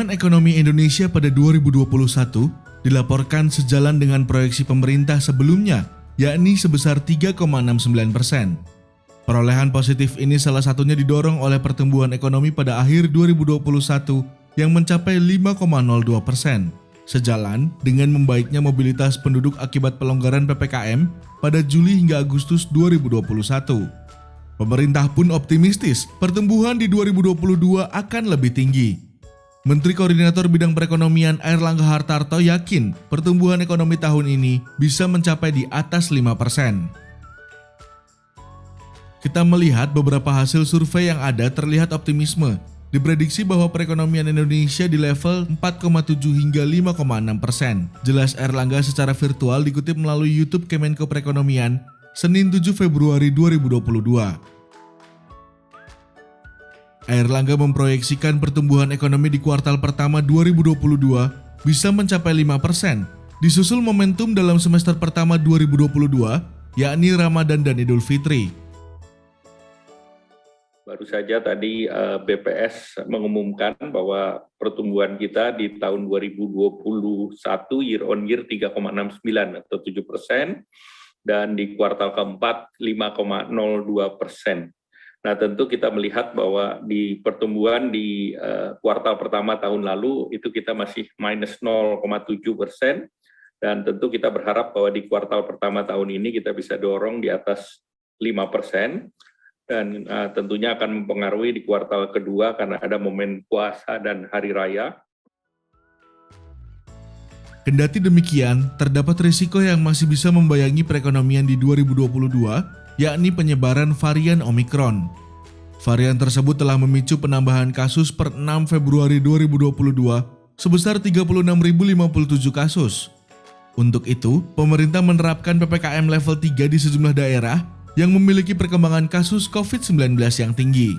Pertumbuhan ekonomi Indonesia pada 2021 dilaporkan sejalan dengan proyeksi pemerintah sebelumnya, yakni sebesar 3,69%. Perolehan positif ini salah satunya didorong oleh pertumbuhan ekonomi pada akhir 2021 yang mencapai 5,02%, sejalan dengan membaiknya mobilitas penduduk akibat pelonggaran PPKM pada Juli hingga Agustus 2021. Pemerintah pun optimistis pertumbuhan di 2022 akan lebih tinggi. Menteri Koordinator Bidang Perekonomian Airlangga Hartarto yakin pertumbuhan ekonomi tahun ini bisa mencapai di atas 5%. Kita melihat beberapa hasil survei yang ada terlihat optimisme. Diprediksi bahwa perekonomian Indonesia di level 4,7 hingga 5,6%. Jelas Airlangga secara virtual dikutip melalui YouTube Kemenko Perekonomian, Senin 7 Februari 2022. Airlangga memproyeksikan pertumbuhan ekonomi di kuartal pertama 2022 bisa mencapai 5%, disusul momentum dalam semester pertama 2022, yakni Ramadan dan Idul Fitri. Baru saja tadi BPS mengumumkan bahwa pertumbuhan kita di tahun 2021 year on year 3,69 atau 7%, dan di kuartal keempat 5,02%. Nah, tentu kita melihat bahwa di pertumbuhan di kuartal pertama tahun lalu itu kita masih minus 0,7%, dan tentu kita berharap bahwa di kuartal pertama tahun ini kita bisa dorong di atas 5%, dan tentunya akan mempengaruhi di kuartal kedua karena ada momen puasa dan hari raya. Kendati demikian, terdapat risiko yang masih bisa membayangi perekonomian di 2022, yakni penyebaran varian Omikron. Varian tersebut telah memicu penambahan kasus per 6 Februari 2022 sebesar 36.057 kasus. Untuk itu, pemerintah menerapkan PPKM level 3 di sejumlah daerah yang memiliki perkembangan kasus COVID-19 yang tinggi.